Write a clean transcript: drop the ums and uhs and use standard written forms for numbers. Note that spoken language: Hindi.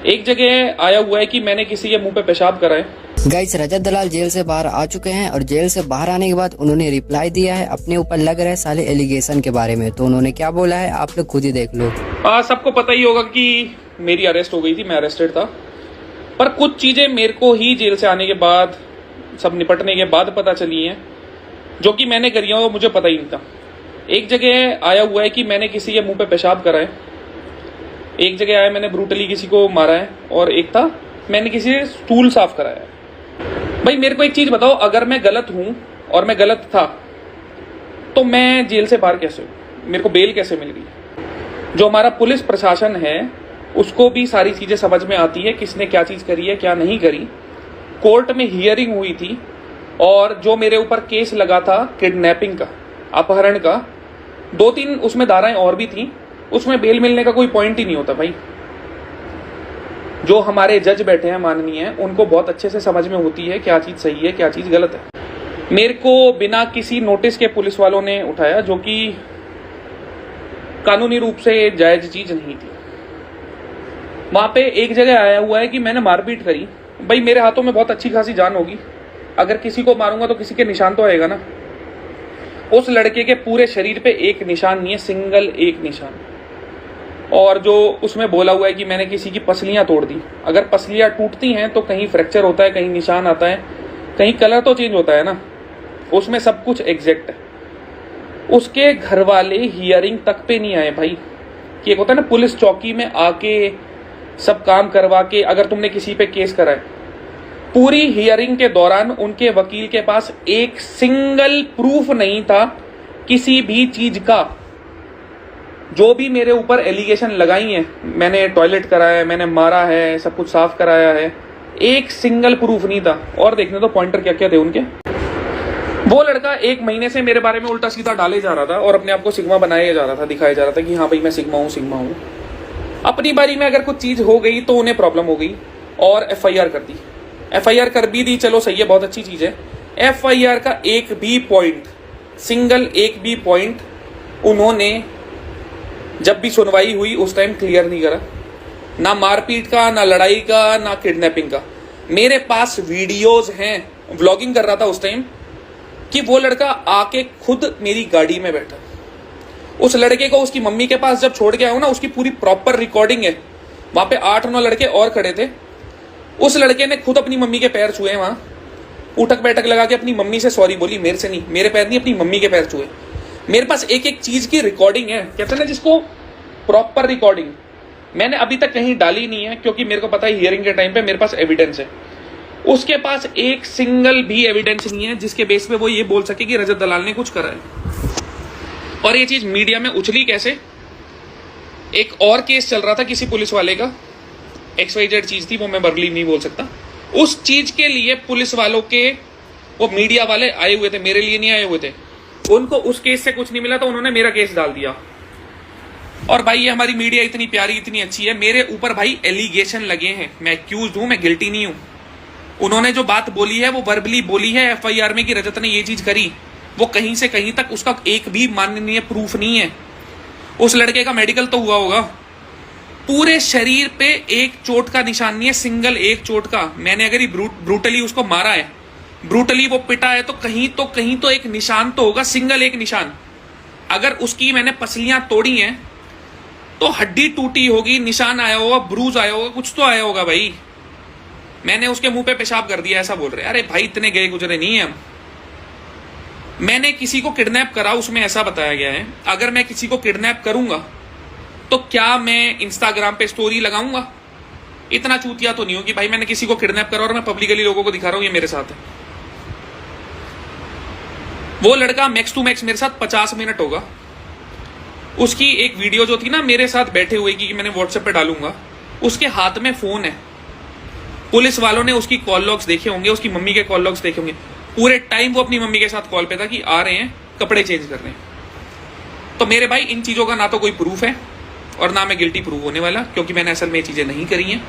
एक जगह आया हुआ है कि मैंने किसी के मुंह पे पेशाब करा है। गाइस, रजत दलाल जेल से बाहर आ चुके हैं और जेल से बाहर आने के बाद उन्होंने रिप्लाई दिया है अपने ऊपर लग रहे साले एलिगेशन के बारे में। तो उन्होंने क्या बोला है आप लोग खुद ही देख लो। सबको पता ही होगा कि मेरी अरेस्ट हो गई थी, मैं अरेस्टेड था। पर कुछ चीजें मेरे को ही जेल से आने के बाद, सब निपटने के बाद पता चली हैं, जो कि मैंने करी हैं वो मुझे पता ही नहीं था। एक जगह आया हुआ है कि मैंने किसी के मुंह पे पेशाब करा है, एक जगह आया मैंने ब्रूटली किसी को मारा है, और एक था मैंने किसी से स्टूल साफ कराया है। भाई मेरे को एक चीज बताओ, अगर मैं गलत हूं और मैं गलत था तो मैं जेल से बाहर कैसे हूं, मेरे को बेल कैसे मिल गई? जो हमारा पुलिस प्रशासन है उसको भी सारी चीजें समझ में आती है, किसने क्या चीज करी है क्या नहीं करी। कोर्ट में हियरिंग हुई थी और जो मेरे ऊपर केस लगा था किडनैपिंग का, अपहरण का, 2-3 उसमें धाराएं और भी थी, उसमें बेल मिलने का कोई पॉइंट ही नहीं होता। भाई जो हमारे जज बैठे हैं माननीय, उनको बहुत अच्छे से समझ में होती है क्या चीज सही है क्या चीज गलत है। मेरे को बिना किसी नोटिस के पुलिस वालों ने उठाया, जो कि कानूनी रूप से जायज चीज नहीं थी। वहां पे एक जगह आया हुआ है कि मैंने मारपीट करी। भाई मेरे हाथों में बहुत अच्छी खासी जान होगी, अगर किसी को मारूंगा तो किसी के निशान तो आएगा ना। उस लड़के के पूरे शरीर पे एक निशान नहीं है, सिंगल एक निशान। और जो उसमें बोला हुआ है कि मैंने किसी की पसलियां तोड़ दी। अगर पसलियां टूटती हैं तो कहीं फ्रैक्चर होता है, कहीं निशान आता है, कहीं कलर तो चेंज होता है ना। उसमें सब कुछ एग्जैक्ट है। उसके घर वाले हियरिंग तक पे नहीं आए भाई, कि एक होता है ना पुलिस चौकी में आके सब काम करवा के अगर तुमने किसी पे केस करा है। पूरी हियरिंग के दौरान उनके वकील के पास एक सिंगल प्रूफ नहीं था किसी भी चीज का। जो भी मेरे ऊपर एलिगेशन लगाई है, मैंने टॉयलेट कराया है, मैंने मारा है, सब कुछ साफ कराया है, एक सिंगल प्रूफ नहीं था। और देखने तो पॉइंटर क्या क्या थे उनके। वो लड़का 1 महीने से मेरे बारे में उल्टा सीधा डाले जा रहा था और अपने आप को सिग्मा बनाया जा रहा था, दिखाया जा रहा था कि हाँ भाई मैं सिग्मा हूँ। अपनी बारी में अगर कुछ चीज हो गई तो उन्हें प्रॉब्लम हो गई और FIR कर दी। FIR कर भी दी, चलो सही है, बहुत अच्छी चीज है। FIR का एक भी पॉइंट, सिंगल एक भी पॉइंट उन्होंने जब भी सुनवाई हुई उस टाइम क्लियर नहीं करा। ना मारपीट का, ना लड़ाई का, ना किडनैपिंग का। मेरे पास वीडियोज हैं, व्लॉगिंग कर रहा था उस टाइम, कि वो लड़का आके खुद मेरी गाड़ी में बैठा। उस लड़के को उसकी मम्मी के पास जब छोड़ के आया हूं ना, उसकी पूरी प्रॉपर रिकॉर्डिंग है। वहां पे 8-9 लड़के और खड़े थे। उस लड़के ने खुद अपनी मम्मी के पैर छुए, वहां उठक बैठक लगा के अपनी मम्मी से सॉरी बोली, मेरे से नहीं, मेरे पैर नहीं, अपनी मम्मी के पैर छुए। मेरे पास एक एक चीज की रिकॉर्डिंग है, कहते हैं ना जिसको प्रॉपर रिकॉर्डिंग। मैंने अभी तक कहीं डाली नहीं है क्योंकि मेरे को पता है हियरिंग के टाइम पे मेरे पास एविडेंस है। उसके पास एक सिंगल भी एविडेंस नहीं है जिसके बेस पे वो ये बोल सके कि रजत दलाल ने कुछ करा है। और ये चीज मीडिया में उछली कैसे? एक और केस चल रहा था किसी पुलिस वाले का, XYZ चीज थी, वो मैं बर्ली नहीं बोल सकता। उस चीज के लिए पुलिस वालों के वो मीडिया वाले आए हुए थे, मेरे लिए नहीं आए हुए थे। उनको उस केस से कुछ नहीं मिला तो उन्होंने मेरा केस डाल दिया। और भाई ये हमारी मीडिया इतनी प्यारी इतनी अच्छी है, मेरे ऊपर भाई एलिगेशन लगे हैं, मैं एक्यूज हूं, मैं गिल्टी नहीं हूं। उन्होंने जो बात बोली है वो वर्बली बोली है FIR में कि रजत ने ये चीज करी, वो कहीं से कहीं तक उसका एक भी माननीय प्रूफ नहीं है। उस लड़के का मेडिकल तो हुआ होगा, पूरे शरीर पे एक चोट का निशान नहीं है, सिंगल एक चोट का। मैंने अगर ब्रूटली उसको मारा है, ब्रूटली वो पिटा है, तो कहीं तो एक निशान तो होगा, सिंगल एक निशान। अगर उसकी मैंने पसलियां तोड़ी हैं तो हड्डी टूटी होगी, निशान आया होगा, ब्रूज आया होगा, कुछ तो आया होगा। भाई मैंने उसके मुंह पे पेशाब कर दिया ऐसा बोल रहे? अरे भाई इतने गए गुजरे नहीं है हम। मैंने किसी को किडनैप करा, उसमें ऐसा बताया गया है अगर मैं किसी को किडनैप करूंगा तो क्या मैं इंस्टाग्राम पे स्टोरी लगाऊंगा? इतना चूतिया तो नहीं हो कि भाई मैंने किसी को किडनैप करा और मैं पब्लिकली लोगों को दिखा रहा हूं ये मेरे साथ है। वो लड़का मैक्स टू मैक्स मेरे साथ 50 मिनट होगा। उसकी एक वीडियो जो थी ना मेरे साथ बैठे हुए की, मैंने व्हाट्सएप पे डालूंगा, उसके हाथ में फोन है। पुलिस वालों ने उसकी कॉल लॉग्स देखे होंगे, उसकी मम्मी के कॉल लॉग्स देखे होंगे। पूरे टाइम वो अपनी मम्मी के साथ कॉल पे था कि आ रहे हैं, कपड़े चेंज कर रहे हैं। तो मेरे भाई इन चीजों का ना तो कोई प्रूफ है और ना मैं गिल्टी प्रूव होने वाला, क्योंकि मैंने असल में ये चीजें नहीं करी हैं।